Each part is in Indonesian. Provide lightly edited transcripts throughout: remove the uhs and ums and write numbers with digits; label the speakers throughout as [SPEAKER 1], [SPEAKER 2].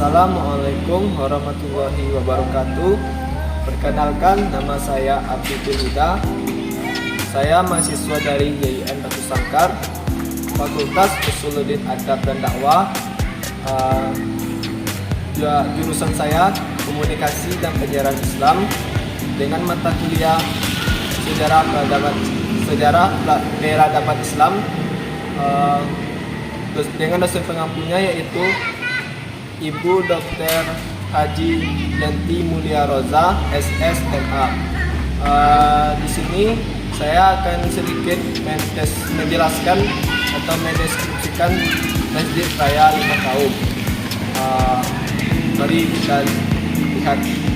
[SPEAKER 1] Assalamualaikum warahmatullahi wabarakatuh. Perkenalkan, nama saya Abdi Huda. Saya mahasiswa dari YIN Batu Sangkar, Fakultas Usuluddin Adab dan Dakwah. Jurusan saya Komunikasi dan Penyiaran Islam dengan mata kuliah Sejarah Peradaban Islam, dengan dosen pengampunya yaitu Ibu Dr. Haji Yanti Mulia Roza, SSMA. Di sini saya akan sedikit menjelaskan atau mendeskripsikan Masjid Raya Lima Kaum. Mari kita lihat masjid.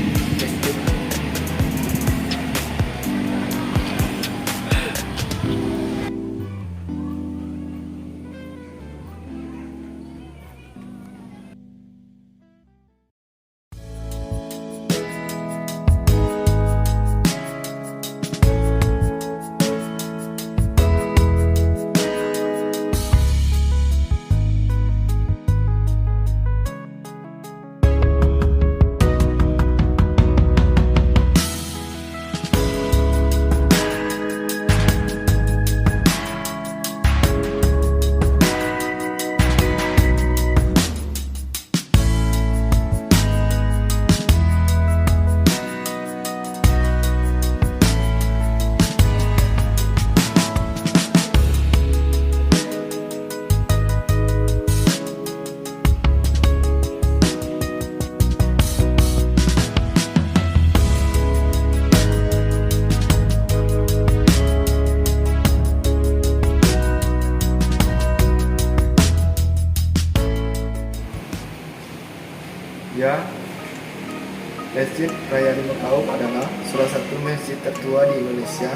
[SPEAKER 1] Masjid Raya Lima Kaum adalah salah satu masjid tertua di Indonesia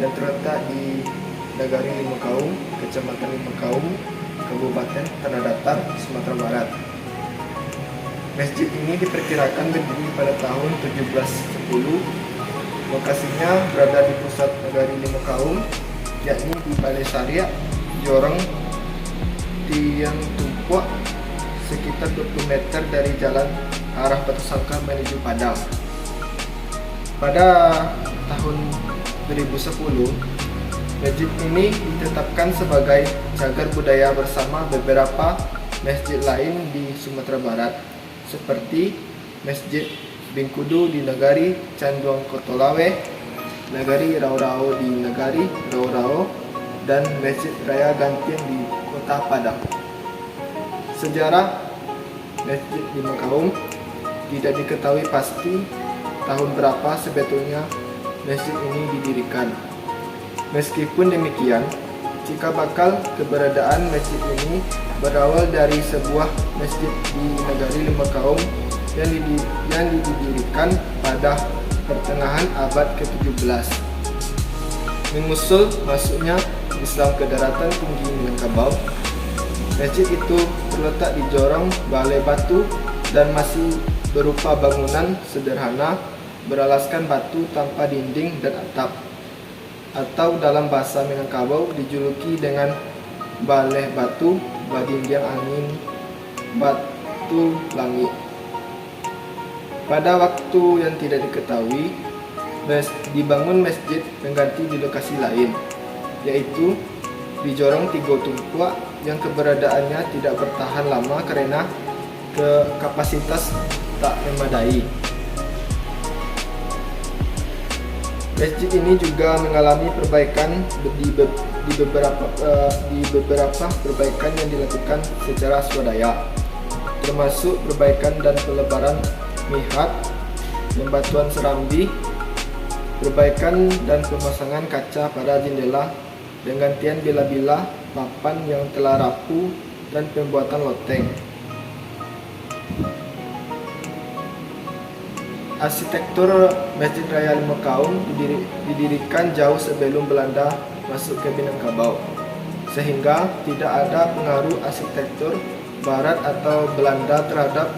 [SPEAKER 1] yang terletak di Negari Lima Kaum, Kecamatan Lima Kaum, Kabupaten Tanah Datar, Sumatera Barat. Masjid ini diperkirakan berdiri pada tahun 1710. Lokasinya berada di pusat Negari Lima Kaum, yakni di Balai Syariah, Jorong, Tiang Tumpuak, sekitar 20 meter dari jalan arah Batu Sangkar menuju Padang. Pada tahun 2010, masjid ini ditetapkan sebagai cagar budaya bersama beberapa masjid lain di Sumatera Barat, seperti Masjid Bingkudu di Negari Canduang Kotolawe, Negari Rau-Rau di Negari Rau-Rau, dan Masjid Raya Gantian di Kota Padang. Sejarah Masjid Lima Kaum tidak diketahui pasti tahun berapa sebetulnya masjid ini didirikan. Meskipun demikian, cikal bakal keberadaan masjid ini berawal dari sebuah masjid di Negari Lima Kaum yang didirikan pada pertengahan abad ke-17. Menyusul masuknya Islam ke daratan tinggi Minangkabau, masjid itu terletak di jorong balai batu dan masih berupa bangunan sederhana beralaskan batu tanpa dinding dan atap, atau dalam bahasa Minangkabau dijuluki dengan balai batu, badindiang angin, batu langit. Pada waktu yang tidak diketahui, dibangun masjid pengganti di lokasi lain, yaitu di Jorong Tigo Tumpuak yang keberadaannya tidak bertahan lama karena kapasitas tak memadai. Masjid ini juga mengalami perbaikan di beberapa perbaikan yang dilakukan secara swadaya, termasuk perbaikan dan pelebaran mihrab, pembatuan serambi, perbaikan dan pemasangan kaca pada jendela, penggantian bila-bila, papan yang telah rapuh, dan pembuatan loteng. Arsitektur Masjid Raya Lima Kaum didirikan jauh sebelum Belanda masuk ke Minangkabau, sehingga tidak ada pengaruh arsitektur Barat atau Belanda terhadap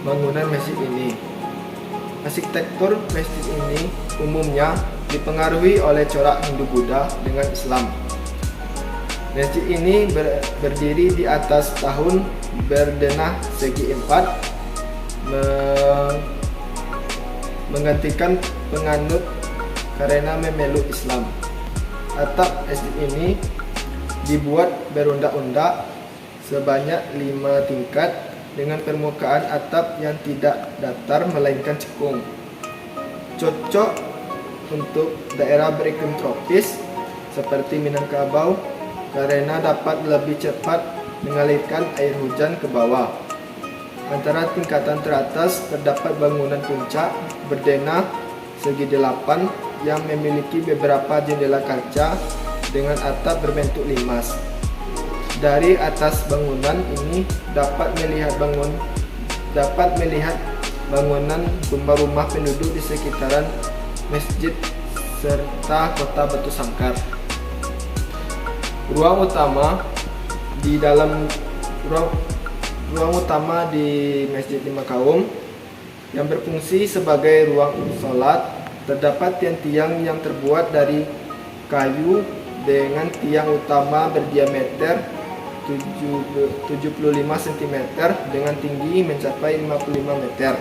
[SPEAKER 1] bangunan masjid ini. Arsitektur masjid ini umumnya dipengaruhi oleh corak Hindu-Buddha dengan Islam. Masjid ini berdiri di atas tahun berdenah segi 4 menggantikan penganut karena memeluk Islam. Atap masjid ini dibuat berundak-undak sebanyak 5 tingkat dengan permukaan atap yang tidak datar melainkan cekung. Cocok untuk daerah beriklim tropis seperti Minangkabau karena dapat lebih cepat mengalirkan air hujan ke bawah. Antara tingkatan teratas terdapat bangunan puncak berdenah segi 8 yang memiliki beberapa jendela kaca dengan atap berbentuk limas. Dari atas bangunan ini dapat melihat bangunan rumah-rumah penduduk di sekitaran masjid serta kota Batu Sangkar. Ruang utama di Masjid Lima Kaum yang berfungsi sebagai ruang sholat, terdapat tiang-tiang yang terbuat dari kayu dengan tiang utama berdiameter 75 cm dengan tinggi mencapai 55 meter.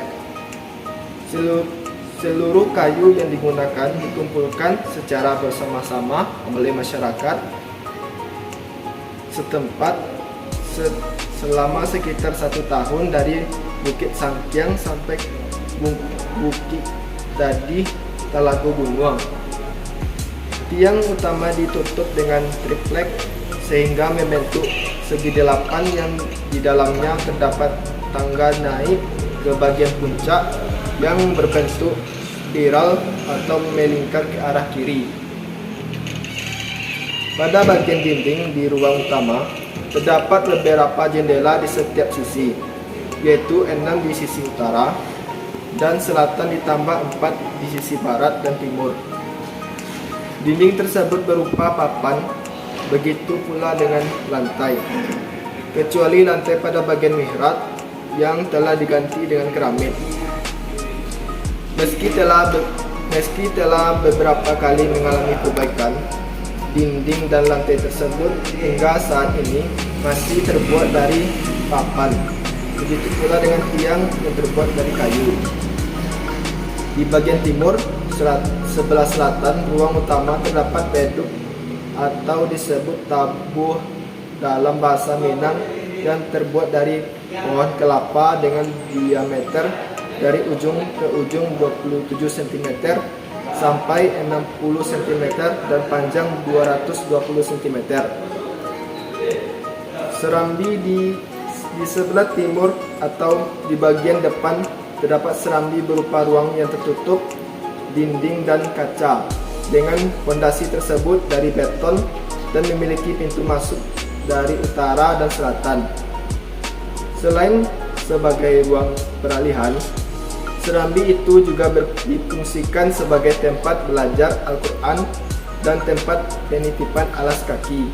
[SPEAKER 1] Seluruh kayu yang digunakan dikumpulkan secara bersama-sama oleh masyarakat setempat selama sekitar 1 tahun dari Bukit Sangkyang sampai Bukit Dadi Talago Bunuang. Tiang utama ditutup dengan triplek sehingga membentuk segi 8 yang di dalamnya terdapat tangga naik ke bagian puncak yang berbentuk spiral atau melingkar ke arah kiri. Pada bagian dinding di ruang utama terdapat beberapa jendela di setiap sisi, yaitu 6 di sisi utara dan selatan ditambah 4 di sisi barat dan timur. Dinding tersebut berupa papan, begitu pula dengan lantai, kecuali lantai pada bagian mihrab yang telah diganti dengan keramik. Meski telah beberapa kali mengalami perbaikan, dinding dan lantai tersebut hingga saat ini masih terbuat dari papan. Begitu pula dengan tiang yang terbuat dari kayu. Di bagian timur sebelah selatan ruang utama terdapat beduk atau disebut tabuh dalam bahasa Minang yang terbuat dari pohon kelapa dengan diameter dari ujung ke ujung 27 cm sampai 60 cm dan panjang 220 cm. Serambi di sebelah timur atau di bagian depan terdapat serambi berupa ruang yang tertutup dinding dan kaca dengan fondasi tersebut dari beton dan memiliki pintu masuk dari utara dan selatan. Selain sebagai ruang peralihan, serambi itu juga difungsikan sebagai tempat belajar Al-Quran dan tempat penitipan alas kaki.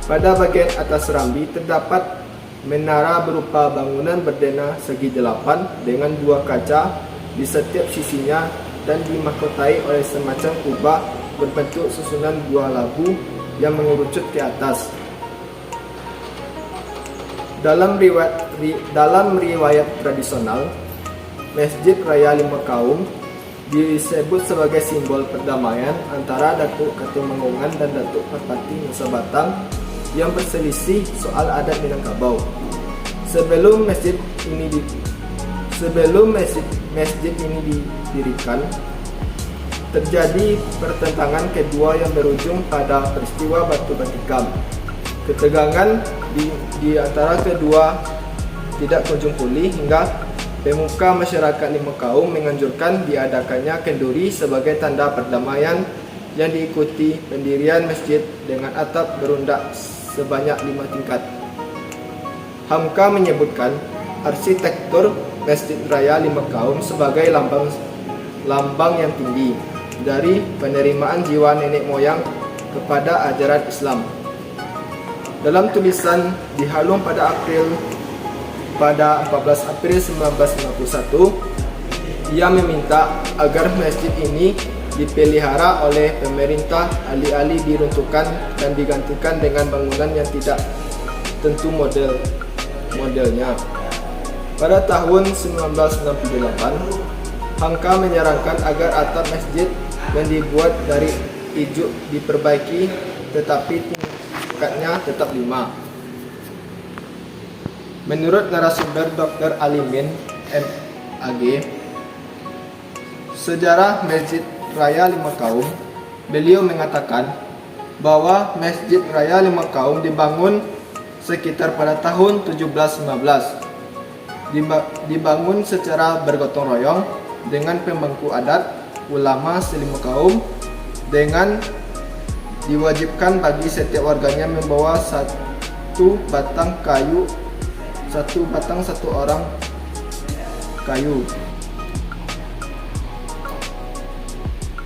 [SPEAKER 1] Pada bagian atas serambi terdapat menara berupa bangunan berdenah segi 8 dengan 2 kaca di setiap sisinya dan dimahkotai oleh semacam kubah berbentuk susunan buah labu yang mengerucut ke atas. Dalam riwayat tradisional, Masjid Raya Lima Kaum disebut sebagai simbol perdamaian antara Datuk Katumangungan dan Datuk Parpati Nusa Batang yang berselisih soal adat Minangkabau. Sebelum masjid ini didirikan, terjadi pertentangan kedua yang berujung pada peristiwa Batu Batikam. Ketegangan di antara kedua tidak kunjung pulih hingga pemuka masyarakat Lima Kaum menganjurkan diadakannya kenduri sebagai tanda perdamaian yang diikuti pendirian masjid dengan atap berundak sebanyak 5 tingkat. Hamka menyebutkan arsitektur Masjid Raya Lima Kaum sebagai lambang yang tinggi dari penerimaan jiwa nenek moyang kepada ajaran Islam. Dalam tulisan di Halong pada 14 April 1951, ia meminta agar masjid ini dipelihara oleh pemerintah, alih-alih diruntuhkan dan digantikan dengan bangunan yang tidak tentu model modelnya. Pada tahun 1998, Hamka menyarankan agar atap masjid yang dibuat dari ijuk diperbaiki, tetapi tingkatnya tetap 5. Menurut narasumber Dr. Alimin MAG, sejarah Masjid Raya Lima Kaum, beliau mengatakan bahwa Masjid Raya Lima Kaum dibangun sekitar pada tahun 1715. Dibangun secara bergotong royong dengan pemangku adat, ulama selima kaum, dengan diwajibkan bagi setiap warganya membawa satu batang satu orang kayu.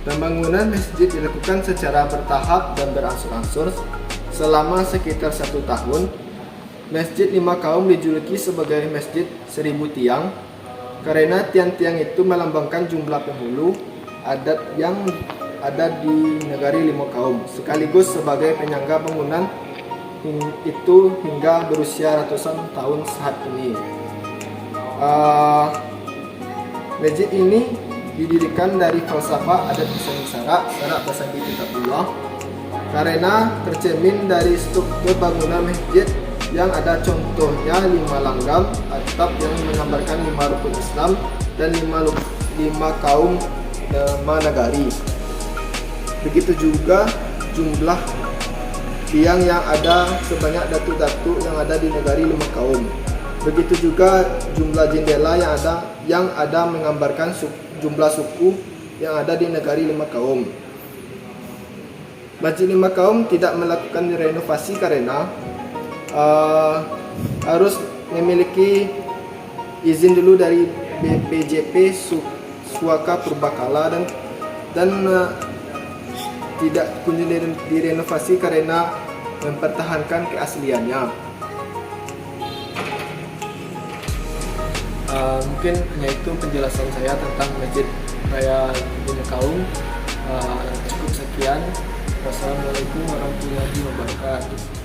[SPEAKER 1] Pembangunan masjid dilakukan secara bertahap dan berangsur-angsur selama sekitar 1 tahun. Masjid Lima Kaum dijuluki sebagai Masjid 1000 Tiang karena tiang-tiang itu melambangkan jumlah penghulu adat yang ada di negari Lima Kaum, sekaligus sebagai penyangga bangunan itu hingga berusia ratusan tahun saat ini. Masjid ini didirikan dari falsafah adat Nusantara, syarat Basabi Kitabullah, karena tercermin dari struktur bangunan masjid yang ada contohnya 5 langgam atap yang menggambarkan 5 rukun Islam dan 5 kaum nagari. Begitu juga jumlah tiang yang ada sebanyak datu-datu yang ada di negari Lima Kaum. Begitu juga jumlah jendela yang ada menggambarkan jumlah suku yang ada di negari Lima Kaum. Masjid Lima Kaum tidak melakukan renovasi karena harus memiliki izin dulu dari BPJP Suaka Purbakala dan tidak kunjung direnovasi karena mempertahankan keasliannya. Mungkin hanya itu penjelasan saya tentang Masjid Raya Lima Kaum. Cukup sekian. Wassalamualaikum warahmatullahi wabarakatuh.